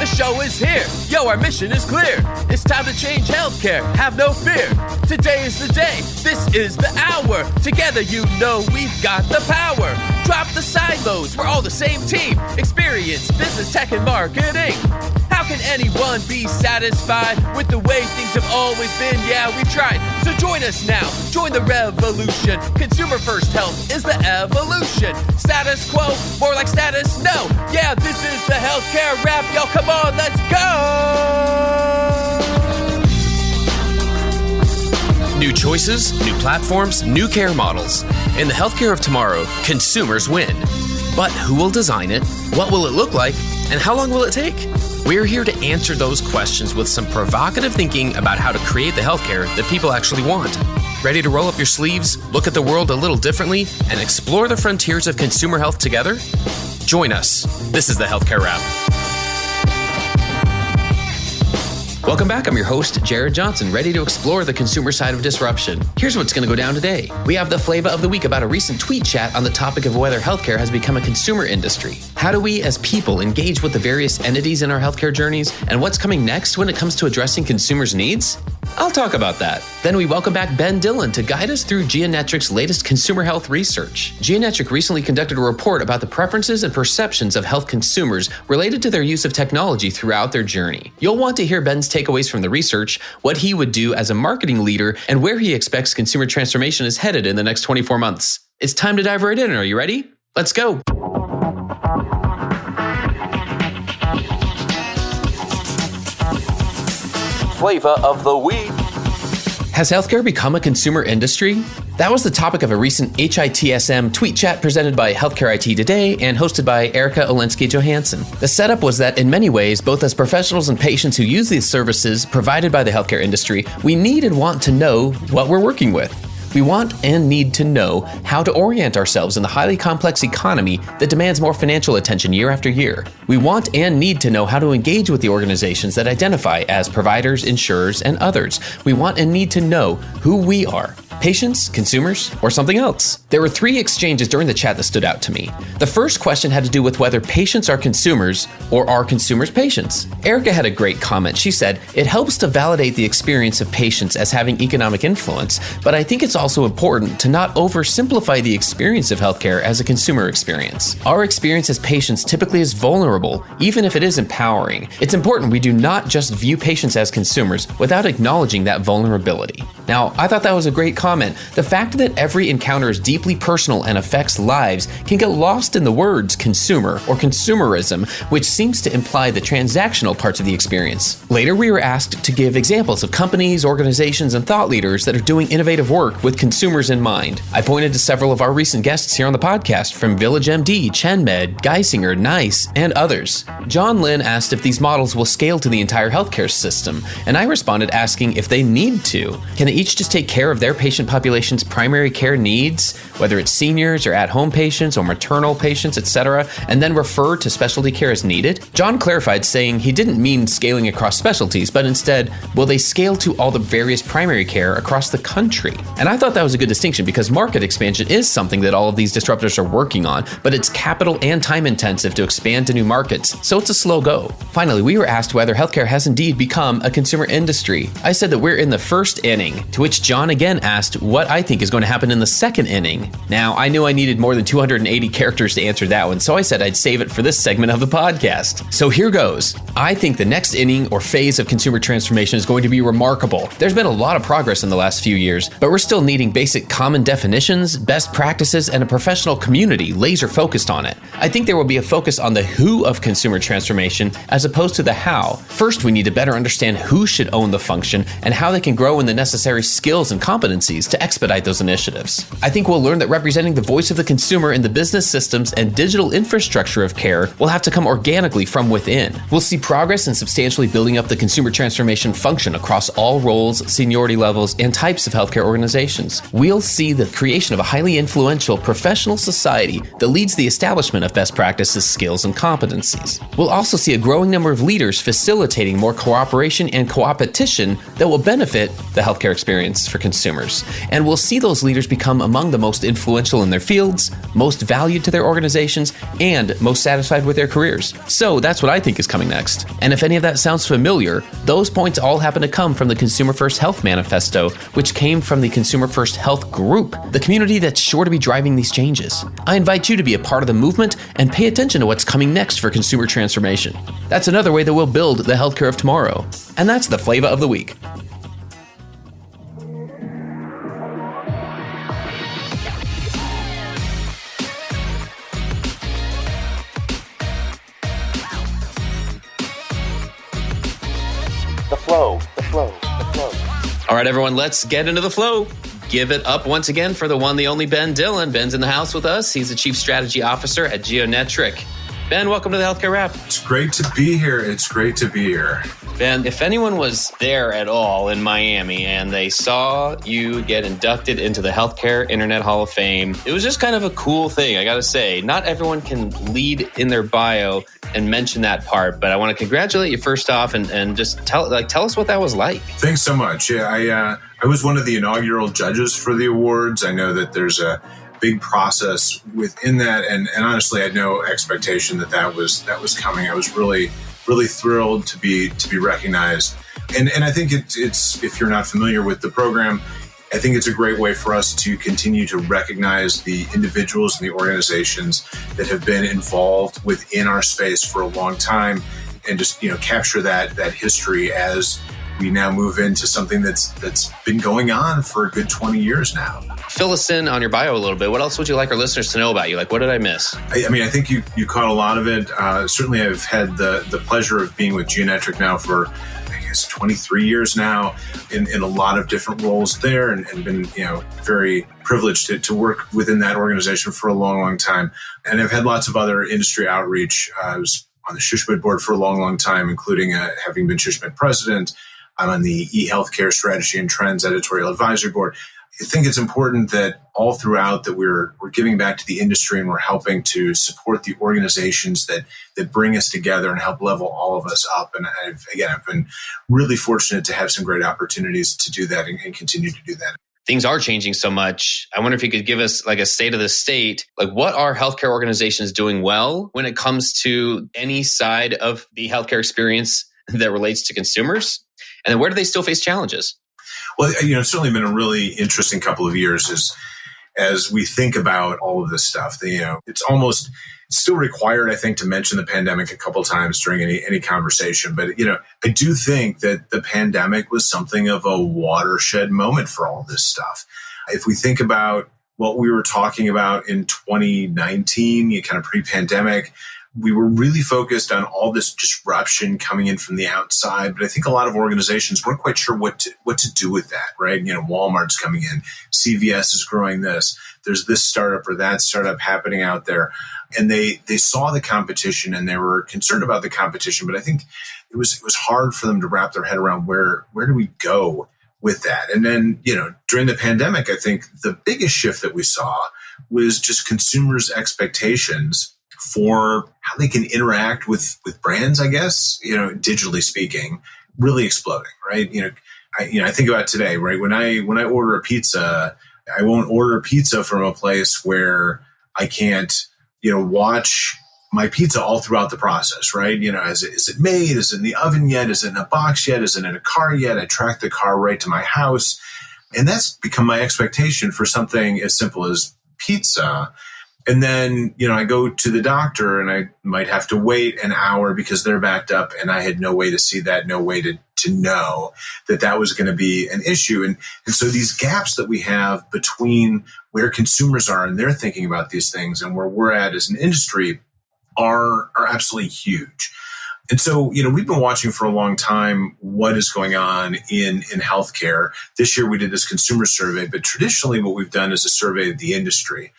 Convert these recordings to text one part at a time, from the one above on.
The show is here. Yo, our mission is clear. It's time to change healthcare. Have no fear. Today is the day. This is the hour. Together, you know we've got the power. Drop the silos. We're all the same team. Experience, business, tech, and marketing. How can anyone be satisfied with the way things have always been? Yeah, we've tried. So join us now. Join the revolution. Consumer first health is the evolution. Status quo, more like status no. Yeah, this is the healthcare rap. Y'all, come on, let's go! New choices, new platforms, new care models. In the healthcare of tomorrow, consumers win. But who will design it? What will it look like? And how long will it take? We're here to answer those questions with some provocative thinking about how to create the healthcare that people actually want. Ready to roll up your sleeves, look at the world a little differently, and explore the frontiers of consumer health together? Join us. This is the Healthcare Wrap. Welcome back. I'm your host, Jared Johnson, ready to explore the consumer side of disruption. Here's what's going to go down today. We have the Flava of the week about a recent tweet chat on the topic of whether healthcare has become a consumer industry. How do we as people engage with the various entities in our healthcare journeys? And what's coming next when it comes to addressing consumers' needs? I'll talk about that. Then we welcome back Ben Dillon to guide us through Geonetric's latest consumer health research. Geonetric recently conducted a report about the preferences and perceptions of health consumers related to their use of technology throughout their journey. You'll want to hear Ben's takeaways from the research, what he would do as a marketing leader, and where he expects consumer transformation is headed in the next 24 months. It's time to dive right in. Are you ready? Let's go. Flava of the week. Has healthcare become a consumer industry? That was the topic of a recent HITSM tweet chat presented by Healthcare IT Today and hosted by Erica Olensky-Johansson. The setup was that in many ways, both as professionals and patients who use these services provided by the healthcare industry, we need and want to know what we're working with. We want and need to know how to orient ourselves in the highly complex economy that demands more financial attention year after year. We want and need to know how to engage with the organizations that identify as providers, insurers, and others. We want and need to know who we are. Patients, consumers, or something else? There were 3 exchanges during the chat that stood out to me. The first question had to do with whether patients are consumers or are consumers patients. Erica had a great comment. She said, "It helps to validate the experience of patients as having economic influence, but I think it's also important to not oversimplify the experience of healthcare as a consumer experience. Our experience as patients typically is vulnerable, even if it is empowering. It's important we do not just view patients as consumers without acknowledging that vulnerability." Now, I thought that was a great comment. The fact that every encounter is deeply personal and affects lives can get lost in the words consumer or consumerism, which seems to imply the transactional parts of the experience. Later, we were asked to give examples of companies, organizations, and thought leaders that are doing innovative work with consumers in mind. I pointed to several of our recent guests here on the podcast, from VillageMD, ChenMed, Geisinger, NICE, and others. John Lynn asked if these models will scale to the entire healthcare system, and I responded asking if they need to. Can they each just take care of their patient population's primary care needs, whether it's seniors or at-home patients or maternal patients, etc., and then refer to specialty care as needed? John clarified, saying he didn't mean scaling across specialties, but instead, will they scale to all the various primary care across the country? And I thought that was a good distinction because market expansion is something that all of these disruptors are working on, but it's capital and time intensive to expand to new markets, so it's a slow go. Finally, we were asked whether healthcare has indeed become a consumer industry. I said that we're in the first inning, to which John again asked what I think is going to happen in the second inning. Now, I knew I needed more than 280 characters to answer that one, so I said I'd save it for this segment of the podcast. So here goes. I think the next inning or phase of consumer transformation is going to be remarkable. There's been a lot of progress in the last few years, but we're still needing basic common definitions, best practices, and a professional community laser focused on it. I think there will be a focus on the who of consumer transformation as opposed to the how. First, we need to better understand who should own the function and how they can grow in the necessary skills and competencies to expedite those initiatives. I think we'll learn that representing the voice of the consumer in the business systems and digital infrastructure of care will have to come organically from within. We'll see progress in substantially building up the consumer transformation function across all roles, seniority levels, and types of healthcare organizations. We'll see the creation of a highly influential professional society that leads the establishment of best practices, skills, and competencies. We'll also see a growing number of leaders facilitating more cooperation and co-opetition that will benefit the healthcare experience experience for consumers. And we'll see those leaders become among the most influential in their fields, most valued to their organizations, and most satisfied with their careers. So that's what I think is coming next. And if any of that sounds familiar, those points all happen to come from the Consumer First Health Manifesto, which came from the Consumer First Health Group, the community that's sure to be driving these changes. I invite you to be a part of the movement and pay attention to what's coming next for consumer transformation. That's another way that we'll build the healthcare of tomorrow. And that's the Flava of the Week. The flow. All right, everyone, let's get into the flow. Give it up once again for the one, the only Ben Dillon. Ben's in the house with us. He's the Chief Strategy Officer at Geonetric. Ben, welcome to the Healthcare Wrap. It's great to be here. Ben, if anyone was there at all in Miami and they saw you get inducted into the Healthcare Internet Hall of Fame, it was just kind of a cool thing, I gotta say. Not everyone can lead in their bio and mention that part, but I want to congratulate you first off and just tell us what that was like. Thanks so much. Yeah, I was one of the inaugural judges for the awards. I know that there's a big process within that, and honestly, I had no expectation that was coming. I was really thrilled to be recognized, and I think it's if you're not familiar with the program, I think it's a great way for us to continue to recognize the individuals and the organizations that have been involved within our space for a long time, and just capture that history as we now move into something that's been going on for a good 20 years now. Fill us in on your bio a little bit. What else would you like our listeners to know about you? Like, what did I miss? I mean, I think you caught a lot of it. Certainly, I've had the pleasure of being with Geonetric now for, I guess, 23 years now in a lot of different roles there, and been very privileged to work within that organization for a long time. And I've had lots of other industry outreach. I was on the SHSMD board for a long time, including having been SHSMD president. I'm on the eHealthcare Strategy and Trends Editorial Advisory Board. I think it's important that all throughout that we're giving back to the industry, and we're helping to support the organizations that bring us together and help level all of us up. And I've been really fortunate to have some great opportunities to do that and continue to do that. Things are changing so much. I wonder if you could give us like a state of the state. Like, what are healthcare organizations doing well when it comes to any side of the healthcare experience that relates to consumers? And then where do they still face challenges? Well, it's certainly been a really interesting couple of years as we think about all of this stuff. It's still required, I think, to mention the pandemic a couple of times during any conversation. But, I do think that the pandemic was something of a watershed moment for all this stuff. If we think about what we were talking about in 2019, kind of pre-pandemic, we were really focused on all this disruption coming in from the outside, but I think a lot of organizations weren't quite sure what to do with that, right? Walmart's coming in, CVS is growing this, there's this startup or that startup happening out there. And they saw the competition and they were concerned about the competition, but I think it was hard for them to wrap their head around where do we go with that? And then, during the pandemic, I think the biggest shift that we saw was just consumers' expectations for how they can interact with brands, I guess, digitally speaking, really exploding, right? I think about today, right? When I order a pizza, I won't order pizza from a place where I can't, watch my pizza all throughout the process, right? Is it made? Is it in the oven yet? Is it in a box yet? Is it in a car yet? I track the car right to my house. And that's become my expectation for something as simple as pizza. And then, I go to the doctor and I might have to wait an hour because they're backed up, and I had no way to see that, no way to know that was going to be an issue. And so these gaps that we have between where consumers are and they're thinking about these things and where we're at as an industry are absolutely huge. And so, we've been watching for a long time what is going on in healthcare. This year we did this consumer survey, but traditionally what we've done is a survey of the industry.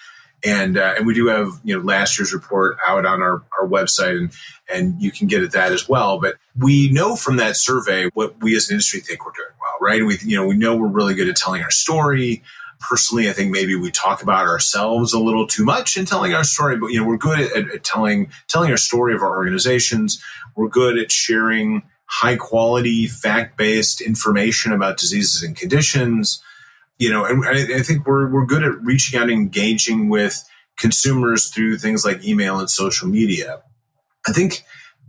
And we do have, last year's report out on our website, and you can get at that as well. But we know from that survey what we as an industry think we're doing well, right? We know we're really good at telling our story. Personally, I think maybe we talk about ourselves a little too much in telling our story, but we're good at telling our story of our organizations. We're good at sharing high quality, fact-based information about diseases and conditions. And I think we're good at reaching out and engaging with consumers through things like email and social media. I think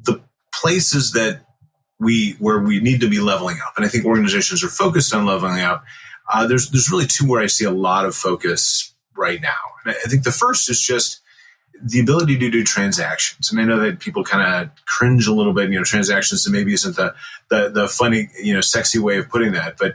the places where we need to be leveling up, and I think organizations are focused on leveling up, there's really two where I see a lot of focus right now. And I think the first is just the ability to do transactions. And I know that people kind of cringe a little bit, transactions, and maybe isn't the funny, sexy way of putting that, but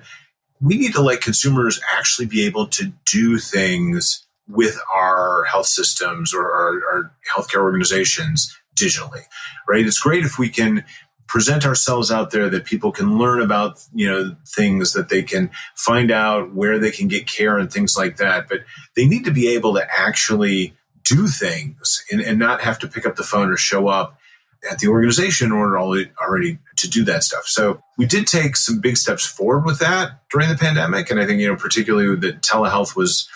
we need to let consumers actually be able to do things with our health systems or our healthcare organizations digitally, right? It's great if we can present ourselves out there that people can learn about, things that they can find out where they can get care and things like that. But they need to be able to actually do things and not have to pick up the phone or show up at the organization in order already to do that stuff. So we did take some big steps forward with that during the pandemic. And I think, particularly that telehealth was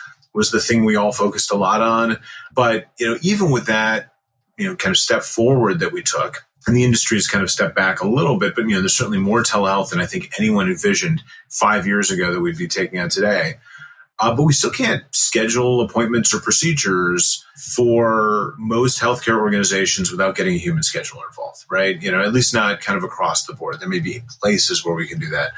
the thing we all focused a lot on. But, even with that, kind of step forward that we took, and the industry has kind of stepped back a little bit, but, there's certainly more telehealth than I think anyone envisioned 5 years ago that we'd be taking on today. But we still can't schedule appointments or procedures for most healthcare organizations without getting a human scheduler involved, right? At least not kind of across the board. There may be places where we can do that.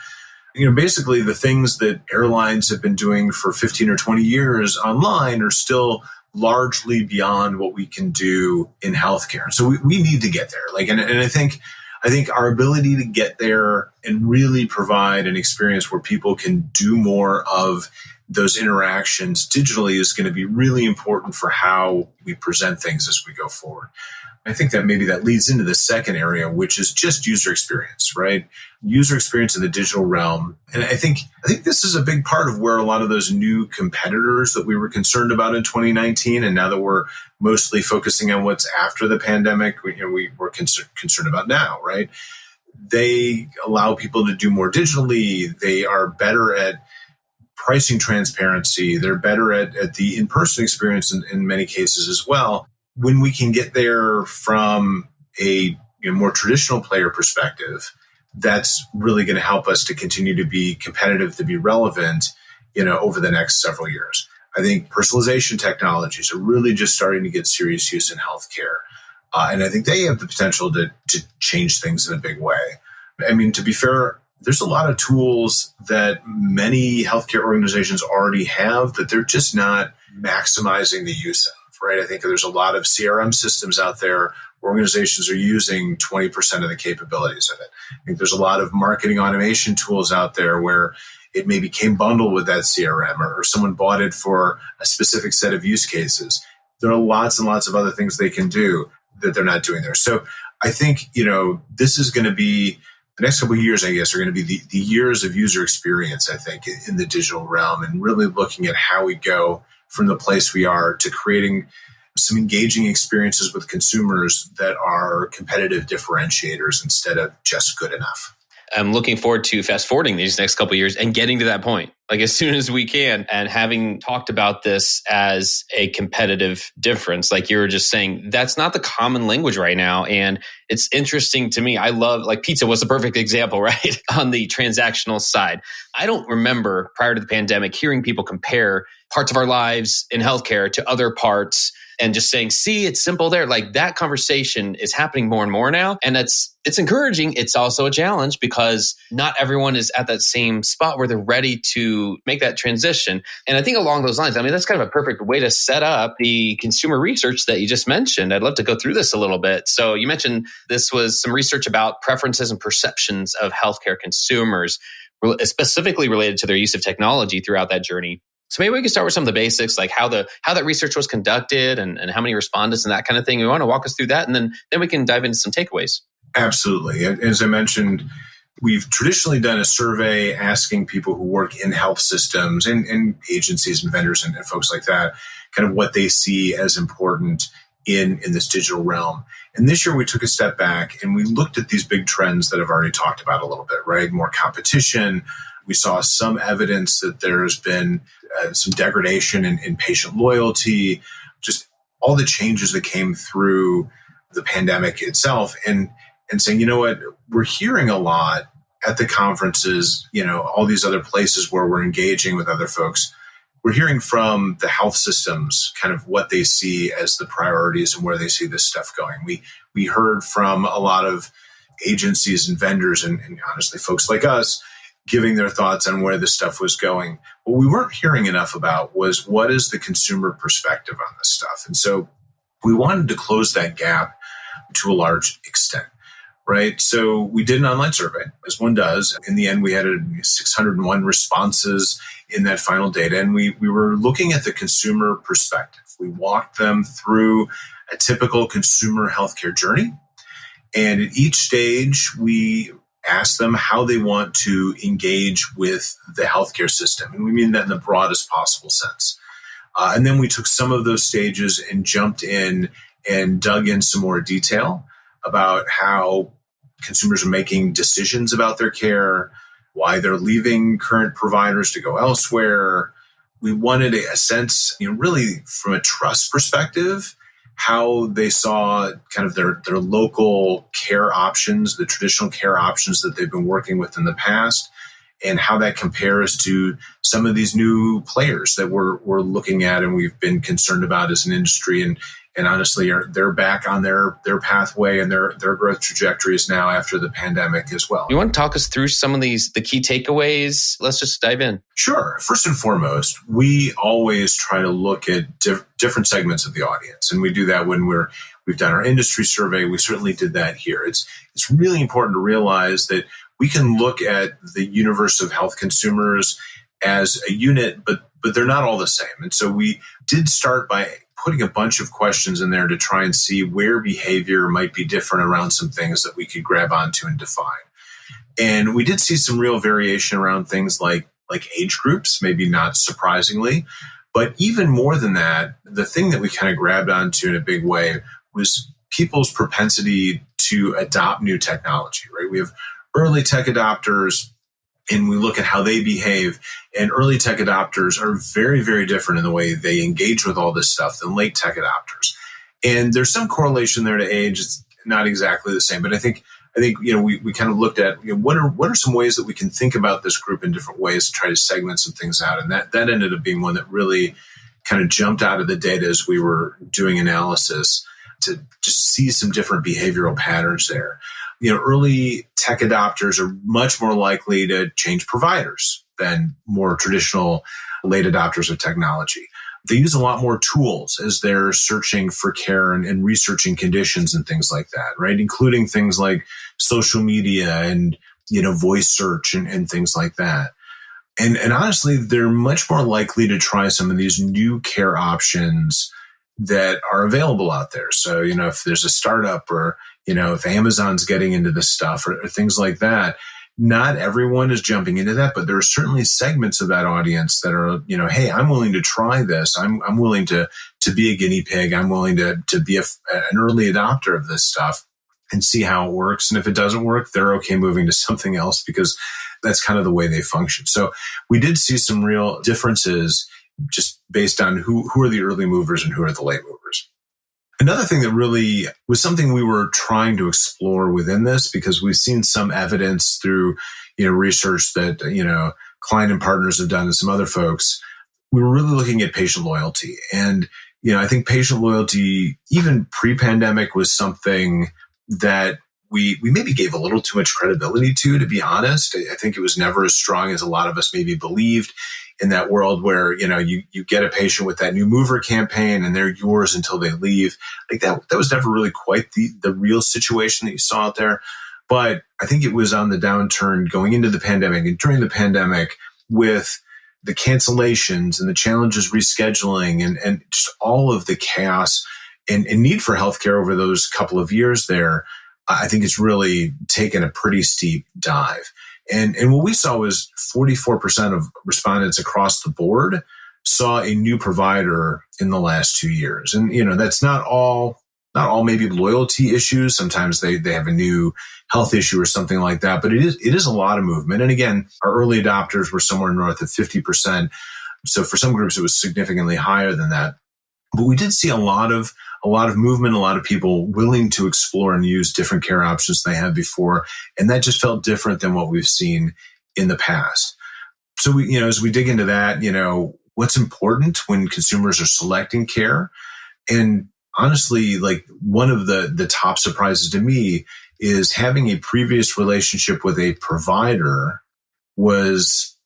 Basically the things that airlines have been doing for 15 or 20 years online are still largely beyond what we can do in healthcare. So we need to get there. And I think our ability to get there and really provide an experience where people can do more of those interactions digitally is going to be really important for how we present things as we go forward. I think that maybe that leads into the second area, which is just user experience, right? User experience in the digital realm. And I think this is a big part of where a lot of those new competitors that we were concerned about in 2019, and now that we're mostly focusing on what's after the pandemic, we're concerned about now, right? They allow people to do more digitally. They are better at pricing transparency. They're better at the in-person experience in many cases as well. When we can get there from a more traditional player perspective, that's really going to help us to continue to be competitive, to be relevant, over the next several years. I think personalization technologies are really just starting to get serious use in healthcare. And I think they have the potential to change things in a big way. I mean, to be fair, there's a lot of tools that many healthcare organizations already have that they're just not maximizing the use of, right? I think there's a lot of CRM systems out there. Organizations are using 20% of the capabilities of it. I think there's a lot of marketing automation tools out there where it maybe came bundled with that CRM or someone bought it for a specific set of use cases. There are lots and lots of other things they can do that they're not doing there. So I think, this is going to be the next couple of years, I guess, are going to be the years of user experience, I think, in the digital realm, and really looking at how we go from the place we are to creating some engaging experiences with consumers that are competitive differentiators instead of just good enough. I'm looking forward to fast forwarding these next couple of years and getting to that point, like as soon as we can. And having talked about this as a competitive difference, like you were just saying, that's not the common language right now. And it's interesting to me. I love, like, pizza was the perfect example, right? On the transactional side. I don't remember prior to the pandemic hearing people compare parts of our lives in healthcare to other parts and just saying, see, it's simple there. Like, that conversation is happening more and more now. And it's encouraging. It's also a challenge because not everyone is at that same spot where they're ready to make that transition. And I think along those lines, I mean, that's kind of a perfect way to set up the consumer research that you just mentioned. I'd love to go through this a little bit. So you mentioned this was some research about preferences and perceptions of healthcare consumers, specifically related to their use of technology throughout that journey. So maybe we can start with some of the basics, like how that research was conducted and how many respondents and that kind of thing. You want to walk us through that, and then we can dive into some takeaways. Absolutely. As I mentioned, we've traditionally done a survey asking people who work in health systems and agencies and vendors and folks like that, kind of what they see as important in this digital realm. And this year we took a step back and we looked at these big trends that I've already talked about a little bit, right? More competition. We saw some evidence that there's been some degradation in patient loyalty, just all the changes that came through the pandemic itself. And and saying, you know what, we're hearing a lot at the conferences, all these other places where we're engaging with other folks. We're hearing from the health systems kind of what they see as the priorities and where they see this stuff going. We heard from a lot of agencies and vendors and honestly folks like us giving their thoughts on where this stuff was going. What we weren't hearing enough about was what is the consumer perspective on this stuff. And so we wanted to close that gap to a large extent, right? So we did an online survey, as one does. In the end, we had 601 responses in that final data, and we were looking at the consumer perspective. We walked them through a typical consumer healthcare journey. And at each stage, we asked them how they want to engage with the healthcare system. And we mean that in the broadest possible sense. And then we took some of those stages and jumped in and dug in some more detail about how consumers are making decisions about their care, why they're leaving current providers to go elsewhere. We wanted a sense, really from a trust perspective, how they saw kind of their local care options, the traditional care options that they've been working with in the past, and how that compares to some of these new players that we're looking at and we've been concerned about as an industry. And honestly, they're back on their pathway and their growth trajectories now after the pandemic as well. You want to talk us through some of the key takeaways? Let's just dive in. Sure. First and foremost, we always try to look at different segments of the audience. And we do that when we've done our industry survey. We certainly did that here. It's really important to realize that we can look at the universe of health consumers as a unit, but they're not all the same. And so we did start by putting a bunch of questions in there to try and see where behavior might be different around some things that we could grab onto and define. And we did see some real variation around things like age groups, maybe not surprisingly. But even more than that, the thing that we kind of grabbed onto in a big way was people's propensity to adopt new technology, right? We have early tech adopters, and we look at how they behave. And early tech adopters are very, very different in the way they engage with all this stuff than late tech adopters. And there's some correlation there to age. It's not exactly the same, but I think we kind of looked at what are some ways that we can think about this group in different ways to try to segment some things out. And that ended up being one that really kind of jumped out of the data as we were doing analysis to just see some different behavioral patterns there. Early tech adopters are much more likely to change providers than more traditional late adopters of technology. They use a lot more tools as they're searching for care and researching conditions and things like that, right? Including things like social media and, voice search and things like that. And honestly, they're much more likely to try some of these new care options that are available out there. So, if there's a startup or, if Amazon's getting into this stuff or things like that, not everyone is jumping into that, but there are certainly segments of that audience that are, hey, I'm willing to try this. I'm willing to be a guinea pig. I'm willing to be an early adopter of this stuff and see how it works. And if it doesn't work, they're okay moving to something else because that's kind of the way they function. So we did see some real differences just based on who are the early movers and who are the late movers. Another thing that really was something we were trying to explore within this, because we've seen some evidence through, research that, Klein and partners have done and some other folks. We were really looking at patient loyalty. And, I think patient loyalty, even pre-pandemic, was something that we maybe gave a little too much credibility to be honest. I think it was never as strong as a lot of us maybe believed in that world where, you get a patient with that new mover campaign and they're yours until they leave. Like that was never really quite the real situation that you saw out there. But I think it was on the downturn going into the pandemic and during the pandemic with the cancellations and the challenges rescheduling and just all of the chaos and need for healthcare over those couple of years there. I think it's really taken a pretty steep dive. And what we saw was 44% of respondents across the board saw a new provider in the last 2 years. And, that's not all maybe loyalty issues. Sometimes they have a new health issue or something like that, but it is a lot of movement. And again, our early adopters were somewhere north of 50%. So for some groups, it was significantly higher than that. But we did see a lot of movement, a lot of people willing to explore and use different care options they had before. And that just felt different than what we've seen in the past. So we, as we dig into that, what's important when consumers are selecting care. And honestly, like one of the top surprises to me is having a previous relationship with a provider was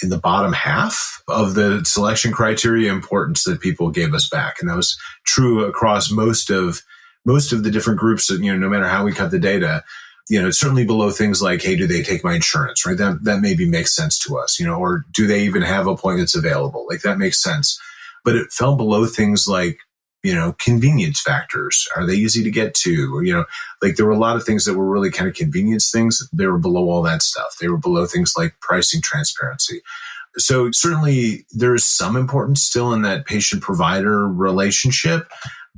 in the bottom half of the selection criteria importance that people gave us back. And that was true across most of the different groups that, no matter how we cut the data, it's certainly below things like, hey, do they take my insurance, right? That maybe makes sense to us, or do they even have appointments available? Like that makes sense. But it fell below things like, convenience factors. Are they easy to get to? Or, like there were a lot of things that were really kind of convenience things. They were below all that stuff. They were below things like pricing transparency. So certainly there is some importance still in that patient-provider relationship,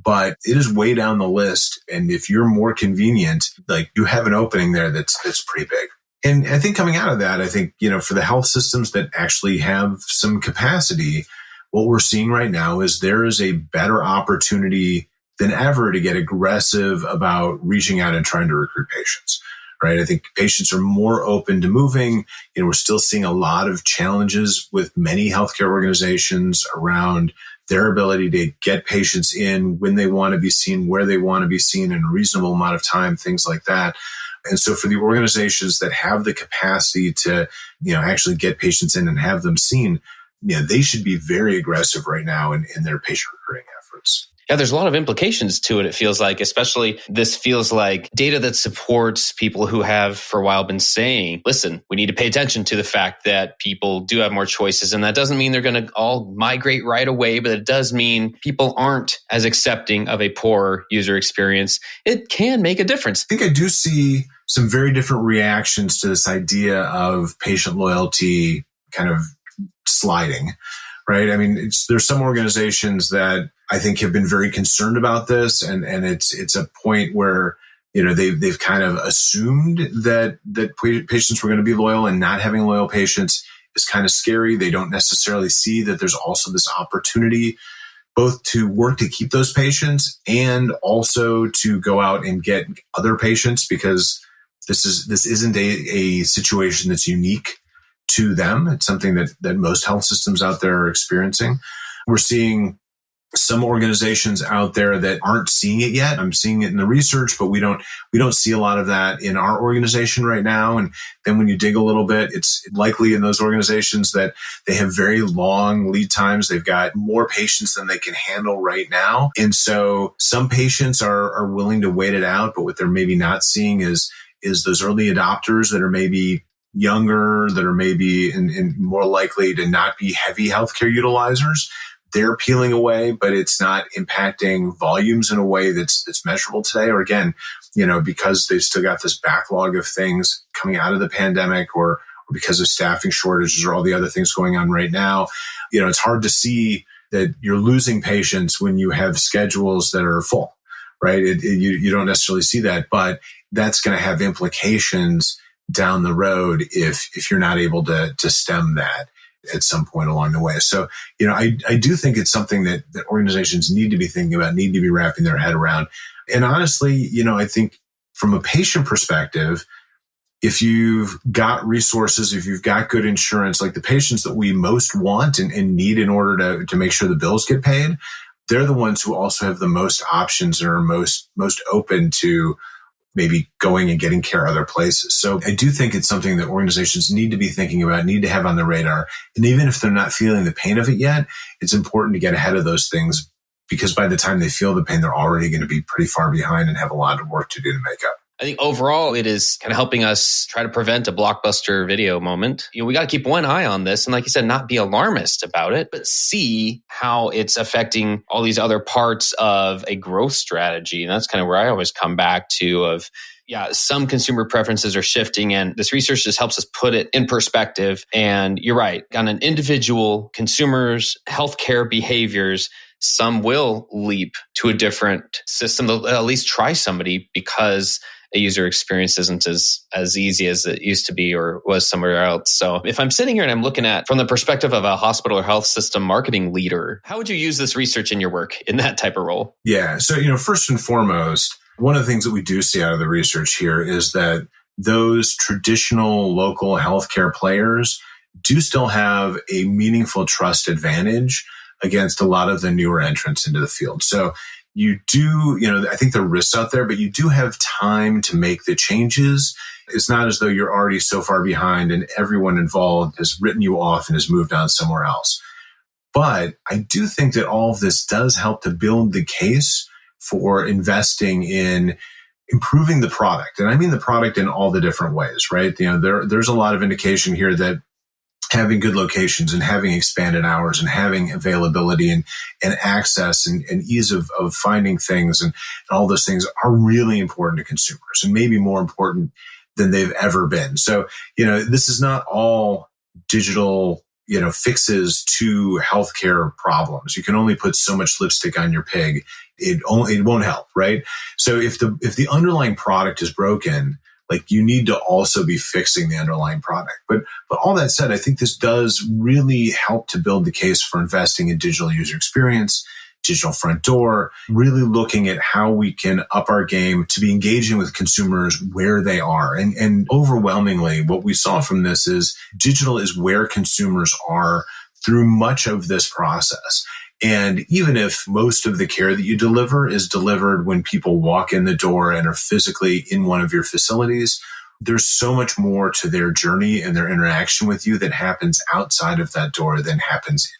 but it is way down the list. And if you're more convenient, like you have an opening there that's pretty big. And I think coming out of that, I think, for the health systems that actually have some capacity, what we're seeing right now is there is a better opportunity than ever to get aggressive about reaching out and trying to recruit patients, right? I think patients are more open to moving. We're still seeing a lot of challenges with many healthcare organizations around their ability to get patients in when they want to be seen, where they want to be seen in a reasonable amount of time, things like that. And so for the organizations that have the capacity to, actually get patients in and have them seen, they should be very aggressive right now in their patient recruiting efforts. Yeah, there's a lot of implications to it, it feels like, especially this feels like data that supports people who have for a while been saying, listen, we need to pay attention to the fact that people do have more choices. And that doesn't mean they're going to all migrate right away, but it does mean people aren't as accepting of a poor user experience. It can make a difference. I think I do see some very different reactions to this idea of patient loyalty kind of sliding, right? I mean, there's some organizations that I think have been very concerned about this, and it's a point where they've kind of assumed that patients were going to be loyal, and not having loyal patients is kind of scary. They don't necessarily see that there's also this opportunity both to work to keep those patients and also to go out and get other patients, because this isn't a situation that's unique to them. It's something that most health systems out there are experiencing. We're seeing some organizations out there that aren't seeing it yet. I'm seeing it in the research, but we don't see a lot of that in our organization right now. And then when you dig a little bit, it's likely in those organizations that they have very long lead times. They've got more patients than they can handle right now. And so some patients are willing to wait it out, but what they're maybe not seeing is those early adopters that are maybe younger, that are maybe and more likely to not be heavy healthcare utilizers. They're peeling away, but it's not impacting volumes in a way that's measurable today. Or again, because they've still got this backlog of things coming out of the pandemic, or because of staffing shortages or all the other things going on right now. It's hard to see that you're losing patients when you have schedules that are full, right? You don't necessarily see that, but that's going to have implications down the road if you're not able to stem that at some point along the way. So, I do think it's something that organizations need to be thinking about, need to be wrapping their head around. And honestly, I think from a patient perspective, if you've got resources, if you've got good insurance, like the patients that we most want and need in order to make sure the bills get paid, they're the ones who also have the most options and are most open to maybe going and getting care other places. So I do think it's something that organizations need to be thinking about, need to have on the radar. And even if they're not feeling the pain of it yet, it's important to get ahead of those things, because by the time they feel the pain, they're already going to be pretty far behind and have a lot of work to do to make up. I think overall, it is kind of helping us try to prevent a blockbuster video moment. We got to keep one eye on this. And like you said, not be alarmist about it, but see how it's affecting all these other parts of a growth strategy. And that's kind of where I always come back to some consumer preferences are shifting. And this research just helps us put it in perspective. And you're right, on an individual consumers, healthcare behaviors, some will leap to a different system. They'll at least try somebody because a user experience isn't as easy as it used to be or was somewhere else. So if I'm sitting here and I'm looking at from the perspective of a hospital or health system marketing leader, how would you use this research in your work in that type of role? Yeah. So, first and foremost, one of the things that we do see out of the research here is that those traditional local healthcare players do still have a meaningful trust advantage against a lot of the newer entrants into the field. So you do, I think there are risks out there, but you do have time to make the changes. It's not as though you're already so far behind and everyone involved has written you off and has moved on somewhere else. But I do think that all of this does help to build the case for investing in improving the product. And I mean the product in all the different ways, right? There's a lot of indication here that having good locations and having expanded hours and having availability and access and ease of finding things and all those things are really important to consumers and maybe more important than they've ever been. So, this is not all digital, fixes to healthcare problems. You can only put so much lipstick on your pig. It won't help, right? So if the underlying product is broken, you need to also be fixing the underlying product. But all that said, I think this does really help to build the case for investing in digital user experience, digital front door, really looking at how we can up our game to be engaging with consumers where they are. And overwhelmingly, what we saw from this is digital is where consumers are through much of this process. And even if most of the care that you deliver is delivered when people walk in the door and are physically in one of your facilities, there's so much more to their journey and their interaction with you that happens outside of that door than happens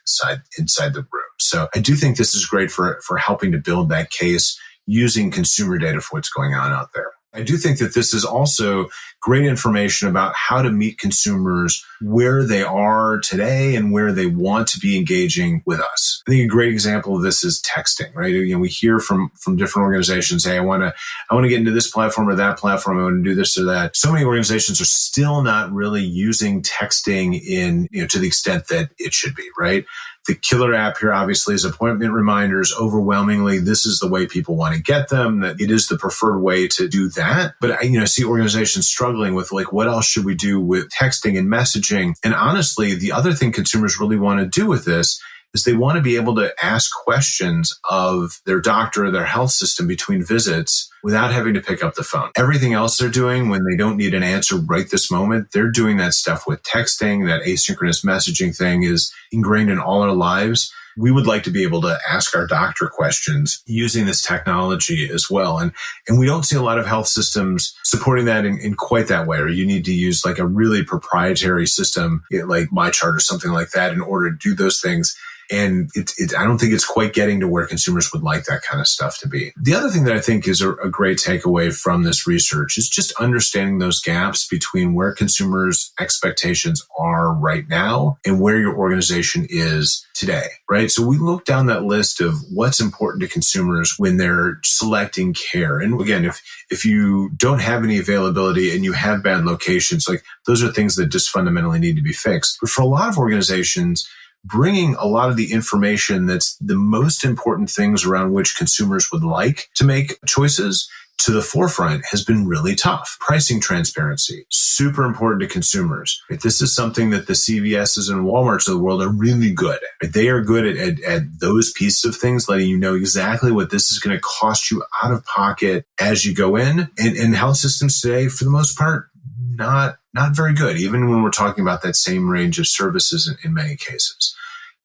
inside the room. So I do think this is great for helping to build that case using consumer data for what's going on out there. I do think that this is also great information about how to meet consumers where they are today and where they want to be engaging with us. I think a great example of this is texting, right? We hear from different organizations, hey, I want to get into this platform or that platform. I want to do this or that. So many organizations are still not really using texting in, to the extent that it should be, right? The killer app here obviously is appointment reminders. Overwhelmingly, this is the way people want to get them, that it is the preferred way to do that. But I see organizations struggling with what else should we do with texting and messaging? And honestly, the other thing consumers really want to do with this is they want to be able to ask questions of their doctor or their health system between visits without having to pick up the phone. Everything else they're doing when they don't need an answer right this moment, they're doing that stuff with texting. That asynchronous messaging thing is ingrained in all our lives. We would like to be able to ask our doctor questions using this technology as well. And we don't see a lot of health systems supporting that in quite that way, or you need to use a really proprietary system like MyChart or something like that in order to do those things. And I don't think it's quite getting to where consumers would like that kind of stuff to be. The other thing that I think is a great takeaway from this research is just understanding those gaps between where consumers' expectations are right now and where your organization is today, right? So we look down that list of what's important to consumers when they're selecting care. And again, if you don't have any availability and you have bad locations, those are things that just fundamentally need to be fixed. But for a lot of organizations, bringing a lot of the information that's the most important things around which consumers would like to make choices to the forefront has been really tough. Pricing transparency, super important to consumers. This is something that the CVSs and Walmarts of the world are really good at. They are good at those pieces of things, letting you know exactly what this is going to cost you out of pocket as you go in. And health systems today, for the most part, not very good, even when we're talking about that same range of services in many cases.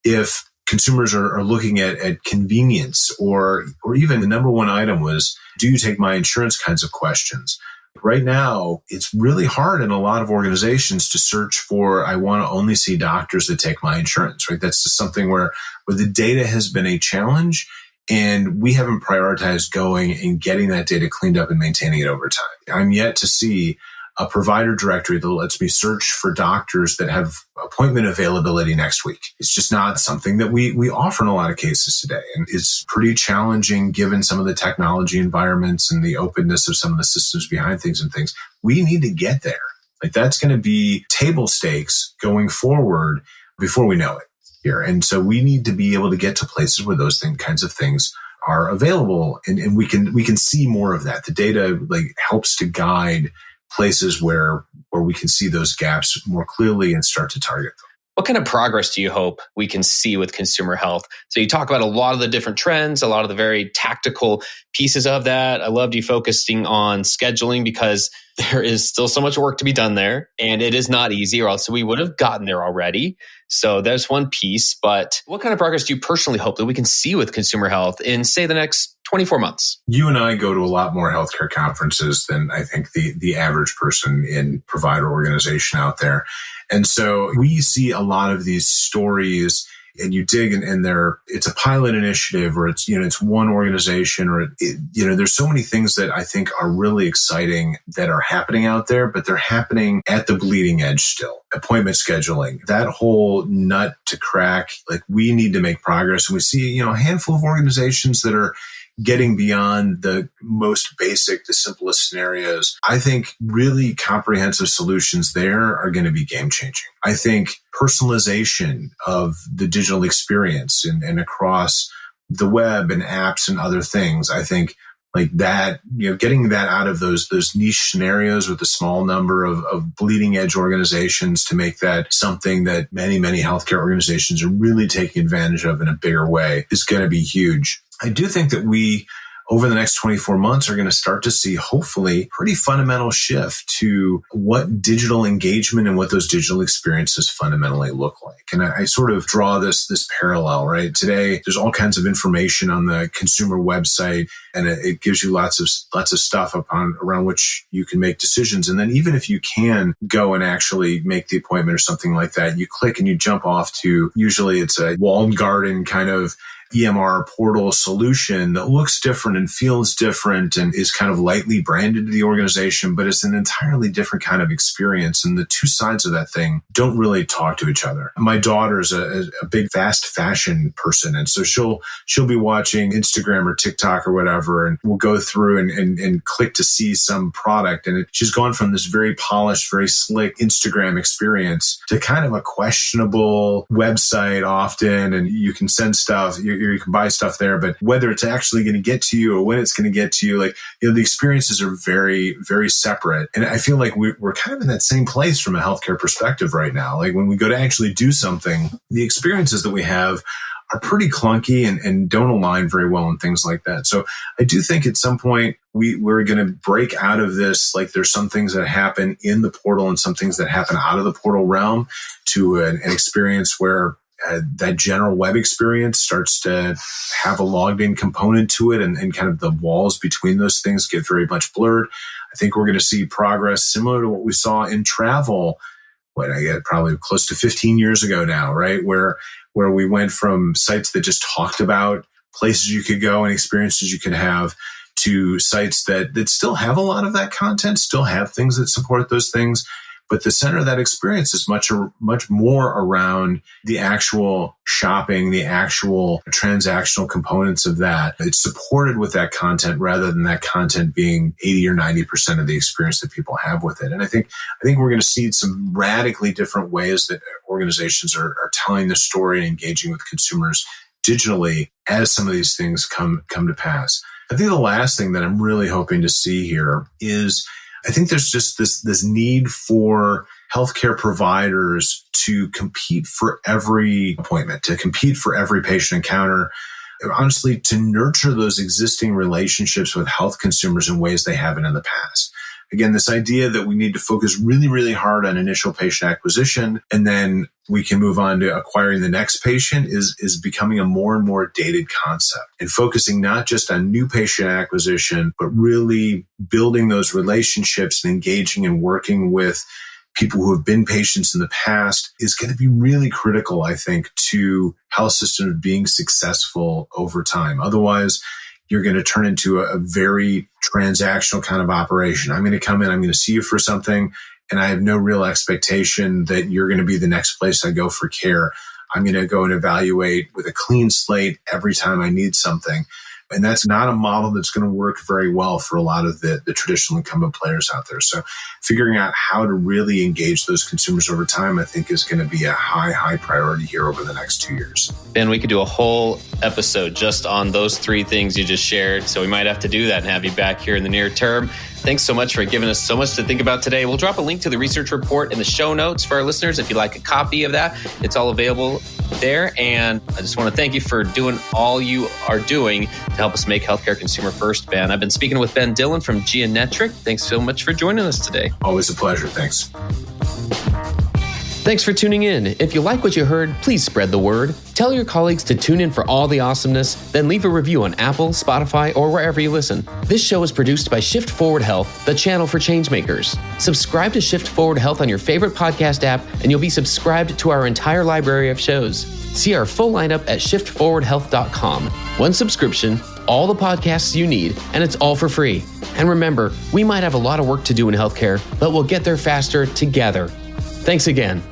If consumers are looking at convenience or even the number one item was, do you take my insurance kinds of questions? Right now, it's really hard in a lot of organizations to search for, I want to only see doctors that take my insurance, right? That's just something where the data has been a challenge. And we haven't prioritized going and getting that data cleaned up and maintaining it over time. I'm yet to see a provider directory that lets me search for doctors that have appointment availability next week. It's just not something that we offer in a lot of cases today. And it's pretty challenging given some of the technology environments and the openness of some of the systems behind things and things. We need to get there. That's going to be table stakes going forward before we know it here. And so we need to be able to get to places where those kinds of things are available. And we can see more of that. The data helps to guide places where we can see those gaps more clearly and start to target them. What kind of progress do you hope we can see with consumer health? So you talk about a lot of the different trends, a lot of the very tactical pieces of that. I loved you focusing on scheduling because there is still so much work to be done there. And it is not easy, or else we would have gotten there already. So there's one piece. But what kind of progress do you personally hope that we can see with consumer health in, say, the next 24 months? You and I go to a lot more healthcare conferences than I think the average person in provider organization out there. And so we see a lot of these stories, and you dig and it's a pilot initiative, or it's one organization, or there's so many things that I think are really exciting that are happening out there, but they're happening at the bleeding edge still. Appointment scheduling, that whole nut to crack, we need to make progress. And we see, a handful of organizations that are getting beyond the most basic, the simplest scenarios. I think really comprehensive solutions there are going to be game changing. I think personalization of the digital experience and across the web and apps and other things, I think that, getting that out of those niche scenarios with a small number of bleeding edge organizations to make that something that many, many healthcare organizations are really taking advantage of in a bigger way is going to be huge. I do think that we, over the next 24 months, are going to start to see, hopefully, pretty fundamental shift to what digital engagement and what those digital experiences fundamentally look like. And I sort of draw this parallel, right? Today, there's all kinds of information on the consumer website, and it gives you lots of stuff around which you can make decisions. And then even if you can go and actually make the appointment or something like that, you click and you jump off to, usually it's a walled garden kind of EMR portal solution that looks different and feels different and is kind of lightly branded to the organization, but it's an entirely different kind of experience. And the two sides of that thing don't really talk to each other. My daughter's a big fast fashion person. And so she'll be watching Instagram or TikTok or whatever, and we'll go through and click to see some product. And she's gone from this very polished, very slick Instagram experience to kind of a questionable website often. And you can send stuff, you can buy stuff there, but whether it's actually going to get to you or when it's going to get to you, the experiences are very, very separate. And I feel like we're kind of in that same place from a healthcare perspective right now. When we go to actually do something, the experiences that we have are pretty clunky and don't align very well and things like that. So I do think at some point we're going to break out of this. There's some things that happen in the portal and some things that happen out of the portal realm to an experience where that general web experience starts to have a logged in component to it, and kind of the walls between those things get very much blurred. I think we're going to see progress similar to what we saw in travel, probably close to 15 years ago now, right? Where we went from sites that just talked about places you could go and experiences you could have to sites that still have a lot of that content, still have things that support those things. But the center of that experience is much more around the actual shopping, the actual transactional components of that. It's supported with that content rather than that content being 80 or 90% of the experience that people have with it. And I think we're going to see some radically different ways that organizations are telling the story and engaging with consumers digitally as some of these things come to pass. I think the last thing that I'm really hoping to see here is I think there's just this need for healthcare providers to compete for every appointment, to compete for every patient encounter, honestly, to nurture those existing relationships with health consumers in ways they haven't in the past. Again, this idea that we need to focus really, really hard on initial patient acquisition, and then we can move on to acquiring the next patient is becoming a more and more dated concept, and focusing not just on new patient acquisition, but really building those relationships and engaging and working with people who have been patients in the past is going to be really critical, I think, to health systems being successful over time. Otherwise, you're going to turn into a very transactional kind of operation. I'm going to come in, I'm going to see you for something, and I have no real expectation that you're going to be the next place I go for care. I'm going to go and evaluate with a clean slate every time I need something. And that's not a model that's going to work very well for a lot of the traditional incumbent players out there. So figuring out how to really engage those consumers over time, I think is going to be a high priority here over the next 2 years. Ben, we could do a whole episode just on those three things you just shared. So we might have to do that and have you back here in the near term. Thanks so much for giving us so much to think about today. We'll drop a link to the research report in the show notes for our listeners. If you'd like a copy of that, it's all available there. And I just want to thank you for doing all you are doing to help us make healthcare consumer first, Ben. I've been speaking with Ben Dillon from Geonetric. Thanks so much for joining us today. Always a pleasure. Thanks. Thanks for tuning in. If you like what you heard, please spread the word. Tell your colleagues to tune in for all the awesomeness, then leave a review on Apple, Spotify, or wherever you listen. This show is produced by Shift Forward Health, the channel for changemakers. Subscribe to Shift Forward Health on your favorite podcast app, and you'll be subscribed to our entire library of shows. See our full lineup at shiftforwardhealth.com. One subscription, all the podcasts you need, and it's all for free. And remember, we might have a lot of work to do in healthcare, but we'll get there faster together. Thanks again.